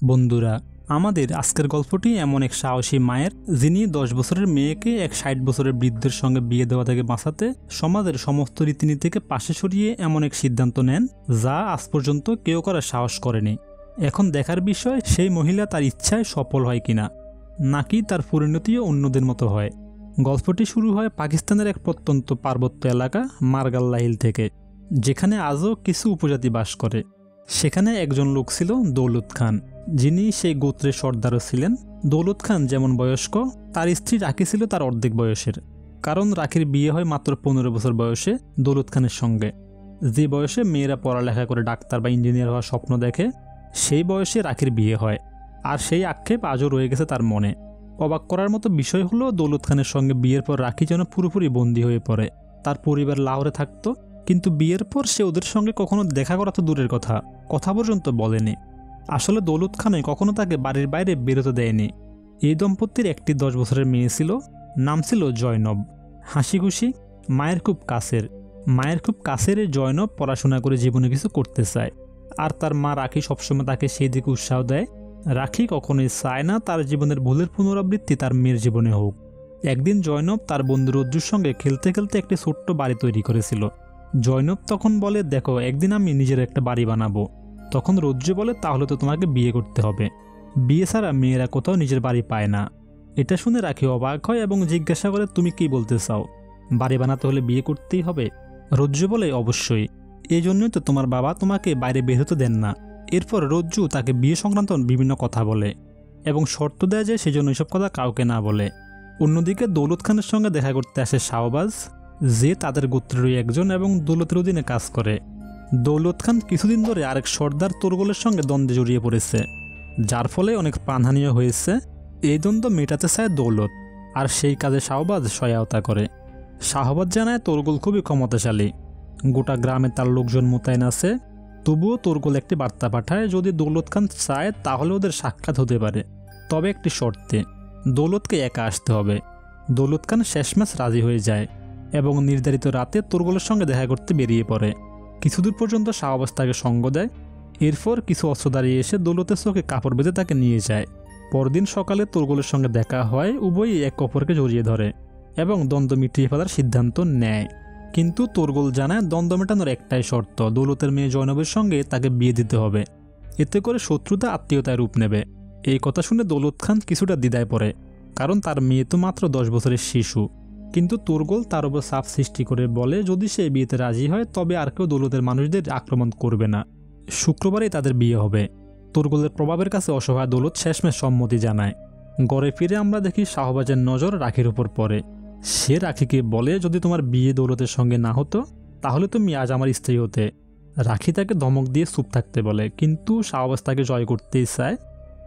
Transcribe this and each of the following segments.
বন্ধুরা, আমাদের আজকের গল্পটি এমন এক সাহসী মায়ের, যিনি 10 বছরের মেয়েকে এক 60 বছরের বৃদ্ধের সঙ্গে বিয়ে দেওয়া থেকে বাঁচাতে সমাজের সমস্ত রীতিনীতিকে পাশে সরিয়ে এমন এক সিদ্ধান্ত নেন যা আজ পর্যন্ত কেউ করার সাহস করেনি। এখন দেখার বিষয় সেই মহিলা তার ইচ্ছায় সফল হয় কিনা, নাকি তার পরিণতিও অন্যদের মতো হয়। গল্পটি শুরু হয় পাকিস্তানের এক প্রত্যন্ত পার্বত্য এলাকা মারগাল্লা হিল থেকে, যেখানে আজও কিছু উপজাতি বাস করে। সেখানে একজন লোক ছিল দৌলত খান, যিনি সেই গোত্রের সর্দারও ছিলেন। দৌলত খান যেমন বয়স্ক, তার স্ত্রী রাখি ছিল তার অর্ধেক বয়সের, কারণ রাখির বিয়ে হয় মাত্র 15 বছর বয়সে দৌলত খানের সঙ্গে। যে বয়সে মেয়েরা পড়ালেখা করে ডাক্তার বা ইঞ্জিনিয়ার হওয়ার স্বপ্ন দেখে, সেই বয়সে রাখির বিয়ে হয়। আর সেই আক্ষেপ আজও রয়ে গেছে তার মনে। অবাক করার মতো বিষয় হলো, দৌলত খানের সঙ্গে বিয়ের পর রাখি যেন পুরোপুরি বন্দী হয়ে পড়ে। তার পরিবার লাহোরে থাকতো, কিন্তু বিয়ের পর সে ওদের সঙ্গে কখনো দেখা করা তো দূরের কথা পর্যন্ত বলেনি। আসলে দৌলত খানে কখনো তাকে বাড়ির বাইরে বেরোতে দেয়নি। এই দম্পতির একটি 10 বছরের মেয়ে ছিল, নাম ছিল জয়নব। হাসি খুশি, মায়ের খুব কাছের এই জয়নব পড়াশোনা করে জীবনে কিছু করতে চায়, আর তার মা রাখি সবসময় তাকে সেই দিকে উৎসাহ দেয়। রাখি কখনোই চায় না তার জীবনের ভুলের পুনরাবৃত্তি তার মেয়ের জীবনে হোক। একদিন জয়নব তার বন্ধু রজ্জুর সঙ্গে খেলতে খেলতে একটি ছোট্ট বাড়ি তৈরি করেছিল। জয়নব তখন বলে, দেখো, একদিন আমি নিজের একটা বাড়ি বানাবো। তখন রজ্জু বলে, তাহলে তো তোমাকে বিয়ে করতে হবে। বিয়ে ছাড়া মেয়েরা কোথাও নিজের বাড়ি পায় না। এটা শুনে রাখি অবাক হয় এবং জিজ্ঞাসা করে, তুমি কি বলতে চাও? বাড়ি বানাতে হলে বিয়ে করতেই হবে? রজ্জু বলে, অবশ্যই, এই জন্যই তো তোমার বাবা তোমাকে বাইরে বের হতে দেন না। এরপর রজ্জু তাকে বিয়ে সংক্রান্ত বিভিন্ন কথা বলে এবং শর্ত দেয় যে সেজন্য এসব কথা কাউকে না বলে। অন্যদিকে দৌলত খানের সঙ্গে দেখা করতে আসে শাহবাজ, যে তাদের গোত্রেরই একজন এবং দৌলতের অধীনে কাজ করে। দৌলত খান কিছুদিন ধরে আরেক সর্দার তোরগোলের সঙ্গে দ্বন্দ্বে জড়িয়ে পড়েছে, যার ফলে অনেক প্রাণহানিও হয়েছে। এই দ্বন্দ্ব মেটাতে চায় দৌলত, আর সেই কাজে শাহবাজ সহায়তা করে। শাহবাজ জানায় তোরগোল খুবই ক্ষমতাশালী, গোটা গ্রামে তার লোকজন মোতায়েন আছে। তবুও তোরগোল একটি বার্তা পাঠায়, যদি দৌলত খান চায় তাহলে ওদের সাক্ষাৎ হতে পারে, তবে একটি শর্তে, দৌলতকে একা আসতে হবে। দৌলত খান শেষমেশ রাজি হয়ে যায় এবং নির্ধারিত রাতে তোরগোলের সঙ্গে দেখা করতে বেরিয়ে পড়ে। কিছুদূর পর্যন্ত শাহবাজ তাকে সঙ্গ দেয়। এরপর কিছু অস্ত্র দাঁড়িয়ে এসে দৌলতের চোখে কাপড় বেঁধে তাকে নিয়ে যায়। পরদিন সকালে তোরগোলের সঙ্গে দেখা হয়, উভয়ই এক অপরকে জড়িয়ে ধরে এবং দ্বন্দ্ব মিটিয়ে ফেলার সিদ্ধান্ত নেয়। কিন্তু তোরগোল জানায়, দ্বন্দ্ব মেটানোর একটাই শর্ত, দৌলতের মেয়ে জয়নবের সঙ্গে তাকে বিয়ে দিতে হবে। এতে করে শত্রুতা আত্মীয়তায় রূপ নেবে। এই কথা শুনে দৌলত খান কিছুটা দ্বিধায় পড়ে, কারণ তার মেয়ে তো মাত্র 10 বছরের শিশু। কিন্তু তোরগোল তার উপর চাপ সৃষ্টি করে বলে, যদি সে বিয়েতে রাজি হয় তবে আর কেউ দৌলতের মানুষদের আক্রমণ করবে না। শুক্রবারেই তাদের বিয়ে হবে। তোরগোলের প্রভাবের কাছে অসহায় দৌলত শেষমেশ সম্মতি জানায়। গড়ে ফিরে আমরা দেখি শাহবাজের নজর রাখির উপর পড়ে। সে রাখিকে বলে, যদি তোমার বিয়ে দৌলতের সঙ্গে না হতো তাহলে তুমি আজ আমার স্ত্রী হতে। রাখি তাকে ধমক দিয়ে চুপ থাকতে বলে, কিন্তু শাহবাজ তাকে জয় করতেই চায়।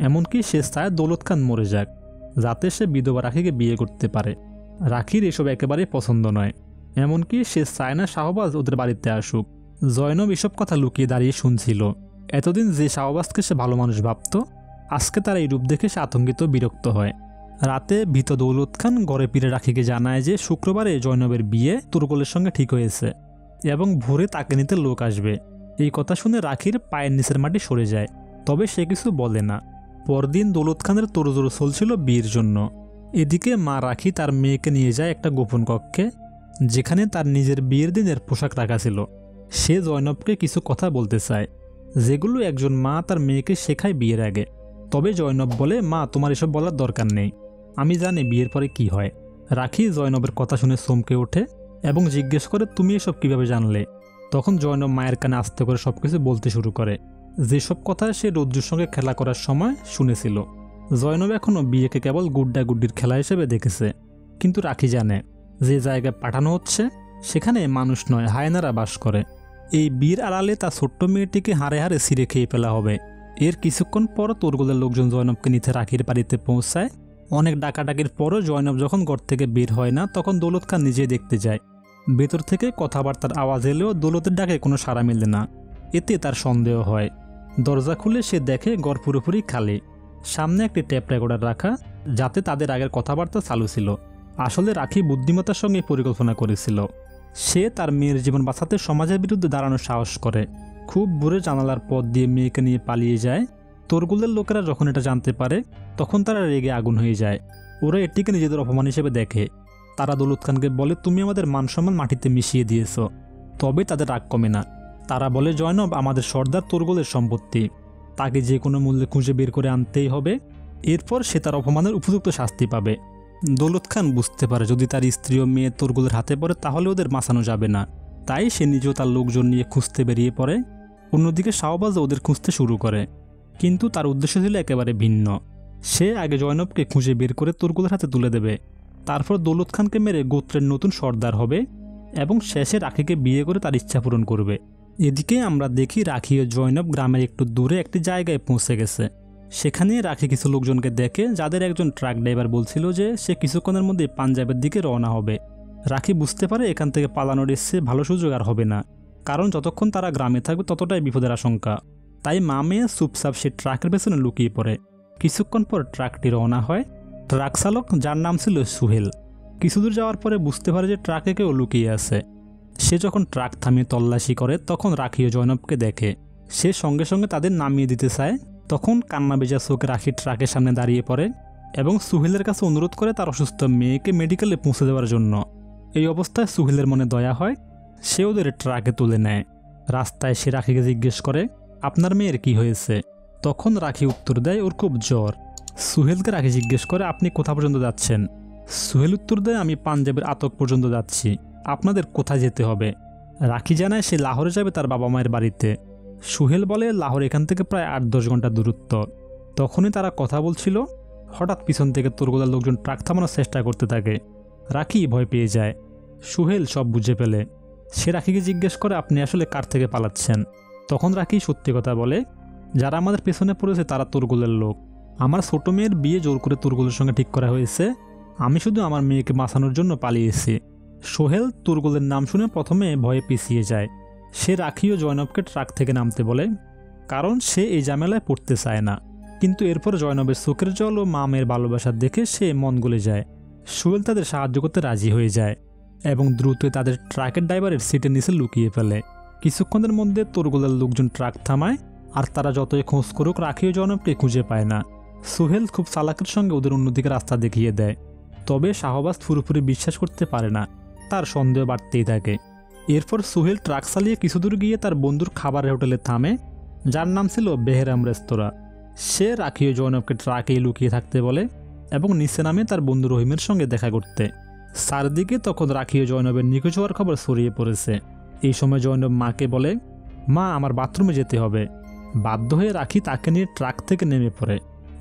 এমনকি সে চায় দৌলত খান মরে যাক, যাতে সে বিধবা রাখিকে বিয়ে করতে পারে। রাখির এসব একেবারেই পছন্দ নয়, এমনকি সে চায় না শাহবাজ ওদের বাড়িতে আসুক। জয়নব এসব কথা লুকিয়ে দাঁড়িয়ে শুনছিল। এতদিন যে শাহবাজকে সে ভালো মানুষ ভাবত, আজকে তার এই রূপ দেখে সে আতঙ্কিত বিরক্ত হয়। রাতে ভীত দৌলত খান ঘরে ফিরে রাখিকে জানায় যে শুক্রবারে জয়নবের বিয়ে তোরগোলের সঙ্গে ঠিক হয়েছে এবং ভোরে তাকে নিতে লোক আসবে। এই কথা শুনে রাখির পায়ের নিচের মাটি সরে যায়, তবে সে কিছু বলে না। পরদিন দৌলত খানের তোড়জোড় চলছিল বিয়ের জন্য। এদিকে মা রাখি তার মেয়েকে নিয়ে যায় একটা গোপন কক্ষে, যেখানে তার নিজের বিয়ের দিনের পোশাক রাখা ছিল। সে জয়নবকে কিছু কথা বলতে চায়, যেগুলো একজন মা তার মেয়েকে শেখায় বিয়ের আগে। তবে জয়নব বলে, মা, তোমার এসব বলার দরকার নেই, আমি জানি বিয়ের পরে কি হয়। রাখি জয়নবের কথা শুনে চমকে ওঠে এবং জিজ্ঞেস করে, তুমি এসব কিভাবে জানলে? তখন জয়নব মায়ের কানে আস্তে করে সবকিছু বলতে শুরু করে, যেসব কথা সে রজ্জুর সঙ্গে খেলা করার সময় শুনেছিল। জয়নব এখনও বিয়েকে কেবল গুড্ডা গুড্ডির খেলা হিসেবে দেখেছে, কিন্তু রাখি জানে যে জায়গায় পাঠানো হচ্ছে সেখানে মানুষ নয়, হায়নারা বাস করে। এই বিয়ের আড়ালে তার ছোট্ট মেয়েটিকে হাড়ে হাড়ে ছিঁড়ে খেয়ে ফেলা হবে। এর কিছুক্ষণ পর তোরগোলের লোকজন জয়নবকে নিতে রাখির বাড়িতে পৌঁছায়। অনেক ডাকাডাকির পরও জয়নব যখন ঘর থেকে বের হয় না, তখন দৌলত খান নিজেই দেখতে যায়। ভেতর থেকে কথাবার্তার আওয়াজ এলেও দৌলতের ডাকে কোনো সাড়া মেলে না। এতে তার সন্দেহ হয়। দরজা খুলে সে দেখে ঘর পুরোপুরি খালি, সামনে একটি টেপ রেকর্ডার রাখা, যাতে তাদের আগের কথাবার্তা চালু ছিল। আসলে রাখি বুদ্ধিমত্তার সঙ্গে পরিকল্পনা করেছিল। সে তার মেয়ের জীবন বাঁচাতে সমাজের বিরুদ্ধে দাঁড়ানোর সাহস করে। খুব ভোরে জানালার পথ দিয়ে মেয়েকে নিয়ে পালিয়ে যায় তোরগুলের লোকেরা যখন এটা জানতে পারে তখন তারা রেগে আগুন হয়ে যায়। ওরা এটিকে নিজেদের অপমান হিসেবে দেখে। তারা দৌলত খানকে বলে, তুমি আমাদের মানসম্মান মাটিতে মিশিয়ে দিয়েছ। তবে তাদের রাগ কমে না। তারা বলে, জয়নব আমাদের সর্দার তোরগুলের সম্পত্তি, তাকে যে কোনো মূল্যে খুঁজে বের করে আনতেই হবে। এরপর সে তার অপমানের উপযুক্ত শাস্তি পাবে। দৌলত খান বুঝতে পারে যদি তার স্ত্রী ও মেয়ে তোরগুলের হাতে পড়ে তাহলে ওদের বাঁচানো যাবে না। তাই সে নিজেও তার লোকজন নিয়ে খুঁজতে বেরিয়ে পড়ে। অন্যদিকে শাহবাজ ওদের খুঁজতে শুরু করে, কিন্তু তার উদ্দেশ্য ছিল একেবারে ভিন্ন। সে আগে জয়নবকে খুঁজে বের করে তোরগুলের হাতে তুলে দেবে, তারপর দৌলত খানকে মেরে গোত্রের নতুন সর্দার হবে এবং শেষে রাখিকে বিয়ে করে তার ইচ্ছা পূরণ করবে। এদিকে আমরা দেখি রাখি ও জয়নব গ্রামের একটু দূরে একটি জায়গায় পৌঁছে গেছে। সেখানে রাখি কিছু লোকজনকে দেখে, যাদের একজন ট্রাক ড্রাইভার বলছিল যে সে কিছুক্ষণের মধ্যে পাঞ্জাবের দিকে রওনা হবে। রাখি বুঝতে পারে এখান থেকে পালানোর এসে ভালো সুযোগ আর হবে না, কারণ যতক্ষণ তারা গ্রামে থাকবে ততটাই বিপদের আশঙ্কা। তাই মা মেয়ে চুপচাপ সে ট্রাকের পেছনে লুকিয়ে পড়ে। কিছুক্ষণ পর ট্রাকটি রওনা হয়। ট্রাক চালক, যার নাম ছিল সুহেল, কিছুদূর যাওয়ার পরে বুঝতে পারে যে ট্রাকে কেউ লুকিয়ে আছে। সে যখন ট্রাক থামিয়ে তল্লাশি করে তখন রাখি ও জয়নবকে দেখে। সে সঙ্গে সঙ্গে তাদের নামিয়ে দিতে চায়। তখন কান্না বেজা চোখে রাখি ট্রাকের সামনে দাঁড়িয়ে পড়ে এবং সুহেলের কাছে অনুরোধ করে তার অসুস্থ মেয়েকে মেডিকেলে পৌঁছে দেওয়ার জন্য। এই অবস্থায় সুহেলের মনে দয়া হয়, সে ওদের ট্রাকে তুলে নেয়। রাস্তায় সে রাখিকে জিজ্ঞেস করে, আপনার মেয়ের কি হয়েছে? তখন রাখি উত্তর দেয়, ওর খুব জ্বর। সুহেলকে রাখি জিজ্ঞেস করে, আপনি কোথা পর্যন্ত যাচ্ছেন? সুহেল উত্তর দেয়, আমি পাঞ্জাবের আতক পর্যন্ত যাচ্ছি, আপনাদের কোথায় যেতে হবে? রাখি জানায় সে লাহোরে যাবে তার বাবা মায়ের বাড়িতে। সুহেল বলে, লাহোর এখান থেকে প্রায় 8-10 ঘন্টা দূরত্ব। তখনই তারা কথা বলছিল, হঠাৎ পিছন থেকে তোরগুলার লোকজন ট্রাক থামানোর চেষ্টা করতে থাকে। রাখি ভয় পেয়ে যায়। সুহেল সব বুঝে ফেলে। সে রাখিকে জিজ্ঞেস করে, আপনি আসলে কার থেকে পালাচ্ছেন? তখন রাখি সত্যি কথা বলে, যারা আমাদের পেছনে পড়েছে তারা তোরগুলের লোক। আমার ছোট মেয়ের বিয়ে জোর করে তোরগুলের সঙ্গে ঠিক করা হয়েছে, আমি শুধু আমার মেয়েকে বাঁচানোর জন্য পালিয়েছি। সোহেল তোরগুলের নাম শুনে প্রথমে ভয়ে পিছিয়ে যায়। সে রাখি ও জয়নবকে ট্রাক থেকে নামতে বলে, কারণ সে এই ঝামেলায় পড়তে চায় না। কিন্তু এরপর জয়নবের চোখের জল ও মা মেয়ের ভালোবাসা দেখে সে মন গলে যায়। সোহেল তাদের সাহায্য করতে রাজি হয়ে যায় এবং দ্রুতই তাদের ট্রাকের ড্রাইভারের সিটের নিচে লুকিয়ে ফেলে। কিছুক্ষণের মধ্যে তোরগুলের লোকজন ট্রাক থামায়, আর তারা যতই খোঁজ করুক রাখি ও জয়নবকে খুঁজে পায় না। সোহেল খুব চালাকের সঙ্গে ওদের অন্যদিকে রাস্তা দেখিয়ে দেয়। তবে শাহবাজ পুরোপুরি বিশ্বাস করতে পারে না, তার সন্দেহ বাড়তেই থাকে। এরপর সোহেল ট্রাক চালিয়ে কিছুদূর গিয়ে তার বন্ধুর খাবারের হোটেলে থামে, যার নাম ছিল বেহরাম রেস্তোরাঁ। সে রাখি ও জয়নবকে ট্রাকেই লুকিয়ে থাকতে বলে এবং নিচে নামে তার বন্ধু রহিমের সঙ্গে দেখা করতে। চারদিকে তখন রাখি ও জয়নবের নিখোঁজ হওয়ার খবর ছড়িয়ে পড়েছে। এই সময় জয়নব মাকে বলে, মা আমার বাথরুমে যেতে হবে। বাধ্য হয়ে রাখি তাকে নিয়ে ট্রাক থেকে নেমে পড়ে।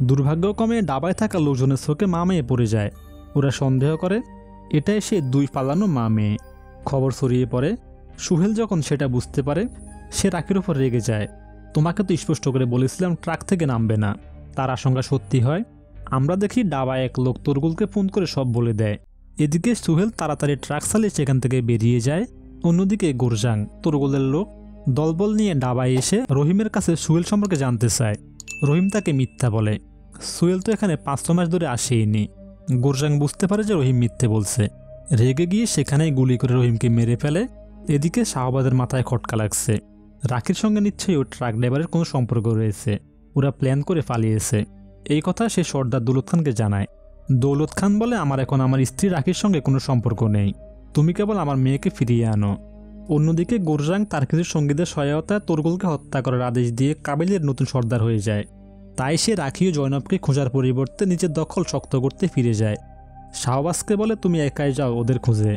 দুর্ভাগ্যক্রমে ডাবায় থাকা লোকজনের চোখে মা মেয়ে পড়ে যায়। ওরা সন্দেহ করে এটাই সে 2 পালানো মা মেয়ে। খবর ছড়িয়ে পড়ে। সুহেল যখন সেটা বুঝতে পারে সে রাখির ওপর রেগে যায়। তোমাকে তো স্পষ্ট করে বলেছিলাম ট্রাক থেকে নামবে না। তার আশঙ্কা সত্যি হয়। আমরা দেখি ডাবায় এক লোক তোরগুলকে ফোন করে সব বলে দেয়। এদিকে সুহেল তাড়াতাড়ি ট্রাক চালিয়ে সেখান থেকে বেরিয়ে যায়। অন্যদিকে গোরজাং, তোরগুলের লোক, দলবল নিয়ে ডাবায় এসে রহিমের কাছে সুহেল সম্পর্কে জানতে চায়। রহিম তাকে মিথ্যা বলে। সুহেল তো এখানে 5-6 মাস ধরে আসেইনি। গোরজাং বুঝতে পারে যে রহিম মিথ্যে বলছে। রেগে গিয়ে সেখানেই গুলি করে রহিমকে মেরে ফেলে। এদিকে শাহবাজের মাথায় খটকা লাগছে। রাখির সঙ্গে নিশ্চয়ই ওই ট্রাক ড্রাইভারের কোনো সম্পর্ক রয়েছে, ওরা প্ল্যান করে পালিয়েছে। এই কথা সে সর্দার দৌলত খানকে জানায়। দৌলত খান বলে, আমার এখন আমার স্ত্রী রাখির সঙ্গে কোনো সম্পর্ক নেই, তুমি কেবল আমার মেয়েকে ফিরিয়ে আনো। অন্যদিকে গোরজাং তার কিছু সঙ্গীদের সহায়তায় তোরগুলকে হত্যা করার আদেশ দিয়ে কাবিলের নতুন সর্দার হয়ে যায়। তাই সে রাখি ও জয়নবকে খোঁজার পরিবর্তে নিজের দখল শক্ত করতে ফিরে যায়। শাহবাজকে বলে, তুমি একাই যাও ওদের খুঁজে।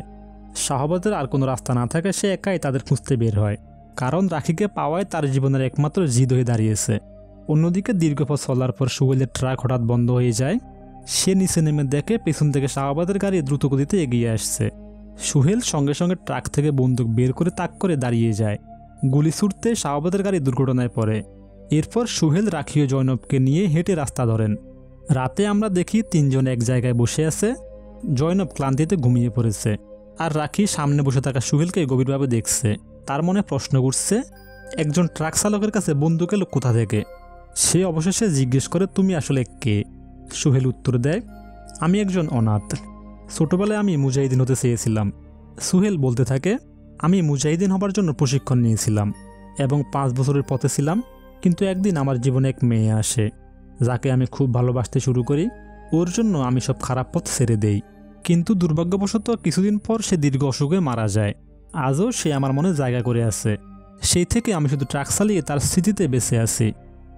শাহবাজের আর কোনো রাস্তা না থাকে সে একাই তাদের খুঁজতে বের হয়, কারণ রাখিকে পাওয়ায় তার জীবনের একমাত্র জিদ হয়ে দাঁড়িয়েছে। অন্যদিকে দীর্ঘ পথ চলার পর সুহেলের ট্রাক হঠাৎ বন্ধ হয়ে যায়। সে নিচে নেমে দেখে পেছন থেকে শাহবাজের গাড়ি দ্রুত গতিতে এগিয়ে আসছে। সুহেল সঙ্গে সঙ্গে ট্রাক থেকে বন্দুক বের করে তাক করে দাঁড়িয়ে যায়। গুলি ছুটতে শাহবাজের গাড়ি দুর্ঘটনায় পড়ে। এরপর সুহেল রাখি ও জয়নবকে নিয়ে হেঁটে রাস্তা ধরেন। রাতে আমরা দেখি 3 জন এক জায়গায় বসে আছে। জয়নব ক্লান্তিতে ঘুমিয়ে পড়েছে, আর রাখি সামনে বসে থাকা সুহেলকে গভীরভাবে দেখছে। তার মনে প্রশ্ন উঠছে, একজন ট্রাক চালকের কাছে বন্দুক এলো কোথা থেকে? সে অবশেষে জিজ্ঞেস করে, তুমি আসলে কে? সুহেল উত্তর দেয়, আমি একজন অনাথ, ছোটবেলায় আমি মুজাহিদিন হতে চেয়েছিলাম। সুহেল বলতে থাকে, আমি মুজাহিদিন হবার জন্য প্রশিক্ষণ নিয়েছিলাম এবং 5 বছরের পথে ছিলাম। কিন্তু একদিন আমার জীবনে এক মেয়ে আসে, যাকে আমি খুব ভালোবাসতে শুরু করি। ওর জন্য আমি সব খারাপ পথ ছেড়ে দেই। কিন্তু দুর্ভাগ্যবশত কিছুদিন পর সে দীর্ঘ অসুখে মারা যায়। আজও সে আমার মনে জায়গা করে আছে। সেই থেকে আমি শুধু ট্রাক চালিয়ে তার স্মৃতিতে বেঁচে আছি।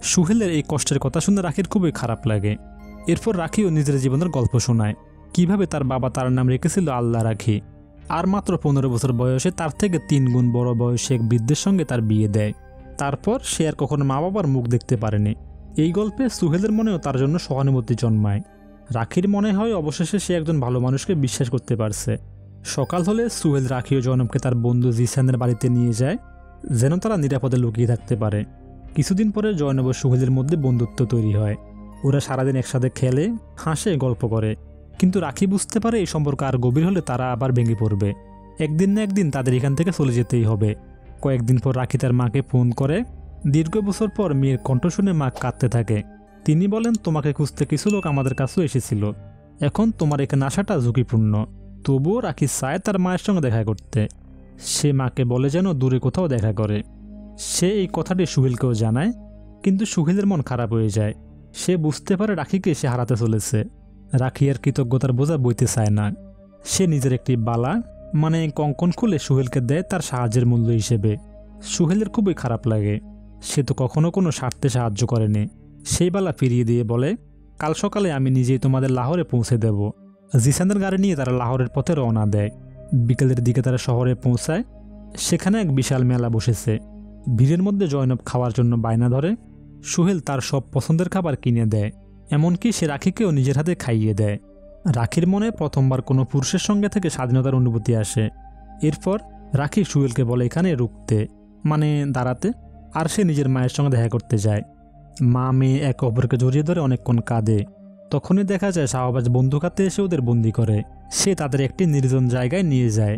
সুহেলের এই কষ্টের কথা শুনে রাখির খুবই খারাপ লাগে। এরপর রাখিও নিজের জীবনের গল্প শোনায়, কিভাবে তার বাবা তার নাম রেখেছিল আল্লাহ রাখি। আর মাত্র 15 বছর বয়সে তার থেকে 3 গুণ বড় বয়সে এক বৃদ্ধের সঙ্গে তার বিয়ে দেয়। তারপর সে আর কখনো মা বাবার মুখ দেখতে পারেনি। এই গল্পে সুহেলের মনেও তার জন্য সহানুভূতি জন্মায়। রাখির মনে হয় অবশেষে সে একজন ভালো মানুষকে বিশ্বাস করতে পারছে। সকাল হলে সুহেল রাখি ও জয়নবকে তার বন্ধু জিসানের বাড়িতে নিয়ে যায়, যেন তারা নিরাপদে লুকিয়ে থাকতে পারে। কিছুদিন পরে জয়নব ও সুহেলের মধ্যে বন্ধুত্ব তৈরি হয়। ওরা সারাদিন একসাথে খেলে, হাসে, গল্প করে। কিন্তু রাখি বুঝতে পারে এই সম্পর্ক আর গভীর হলে তারা আবার ভেঙে পড়বে। একদিন না একদিন তাদের এখান থেকে চলে যেতেই হবে। কয়েকদিন পর রাখি তার মাকে ফোন করে। দীর্ঘ বছর পর মেয়ের কণ্ঠ শুনে মা কাঁদতে থাকে। তিনি বলেন, তোমাকে খুঁজতে কিছু লোক আমাদের কাছেও এসেছিল। এখন তোমার এখানে আসাটা ঝুঁকিপূর্ণ। তবুও রাখি চায় তার মায়ের সঙ্গে দেখা করতে। সে মাকে বলে যেন দূরে কোথাও দেখা করে। সে এই কথাটি সুহেলকেও জানায়, কিন্তু সুহেলের মন খারাপ হয়ে যায়। সে বুঝতে পারে রাখিকে সে হারাতে চলেছে। রাখি আর কৃতজ্ঞতার বোঝা বইতে চায় না। সে নিজের একটি বালা মানে কঙ্কন খুলে সুহেলকে দেয় তার সাহায্যের মূল্য হিসেবে। সুহেলের খুবই খারাপ লাগে। সে তো কখনো কোনো স্বার্থে সাহায্য করেনি। সেই বালা ফিরিয়ে দিয়ে বলে, কাল সকালে আমি নিজেই তোমাদের লাহোরে পৌঁছে দেব। জিসানের গাড়ি নিয়ে তারা লাহোরের পথে রওনা দেয়। বিকেলের দিকে তারা শহরে পৌঁছায়। সেখানে এক বিশাল মেলা বসেছে। ভিড়ের মধ্যে জয়নব খাওয়ার জন্য বায়না ধরে। সুহেল তার সব পছন্দের খাবার কিনে দেয়, এমনকি সে রাখিকেও নিজের হাতে খাইয়ে দেয়। রাখির মনে প্রথমবার কোনো পুরুষের সঙ্গে থেকে স্বাধীনতার অনুভূতি আসে। এরপর রাখি সুহেলকে বলে এখানে রুখতে, মানে দাঁড়াতে, আর সে নিজের মায়ের সঙ্গে দেখা করতে যায়। মা মেয়ে একে অপরকে জড়িয়ে ধরে অনেকক্ষণ কাঁদে। তখনই দেখা যায় শাহবাজ বন্দুক হাতে এসে ওদের বন্দি করে। সে তাদের একটি নির্জন জায়গায় নিয়ে যায়।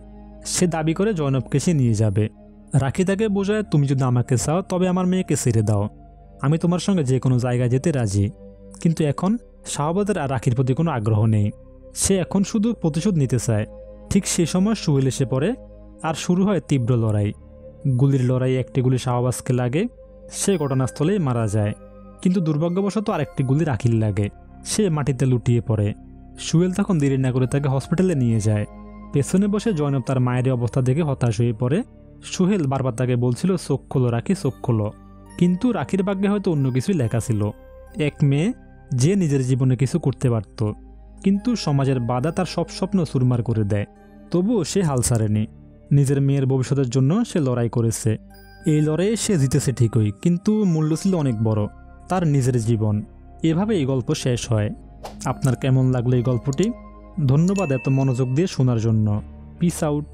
সে দাবি করে জয়নবকে সে নিয়ে যাবে। রাখি তাকে বোঝায়, তুমি যদি আমাকে চাও তবে আমার মেয়েকে ছেড়ে দাও, আমি তোমার সঙ্গে যে কোনো জায়গায় যেতে রাজি। কিন্তু এখন শাহবাজের আর রাখির প্রতি কোনো আগ্রহ নেই। সে এখন শুধু প্রতিশোধ নিতে চায়। ঠিক সেই সময় সুহেল এসে পড়ে, আর শুরু হয় তীব্র লড়াই। গুলির লড়াই একটি গুলি শাহবাজকে লাগে, সে ঘটনাস্থলেই মারা যায়। কিন্তু দুর্ভাগ্যবশত আরেকটি গুলি রাখির লাগে, সে মাটিতে লুটিয়ে পড়ে। সুহেল তখন দেরি না করে তাকে হসপিটালে নিয়ে যায়। পেছনে বসে জয়নব তার মায়ের অবস্থা দেখে হতাশ হয়ে পড়ে। সুহেল বারবার তাকে বলছিল, চোখ খোলো রাখি, চোখ খোলো। কিন্তু রাখির ভাগ্যে হয়তো অন্য কিছুই লেখা ছিল। এক মেয়ে যে নিজের জীবনে কিছু করতে পারত, কিন্তু সমাজের বাধা তার সব স্বপ্ন চুরমার করে দেয়। তবুও সে হাল ছাড়েনি। নিজের মেয়ের ভবিষ্যতের জন্য সে লড়াই করেছে। এই লড়াইয়ে সে জিতেছে ঠিকই, কিন্তু মূল্য ছিল অনেক বড়, তার নিজের জীবন। এভাবে এই গল্প শেষ হয়। আপনার কেমন লাগলো এই গল্পটি? ধন্যবাদ এত মনোযোগ দিয়ে শোনার জন্য। Piece out.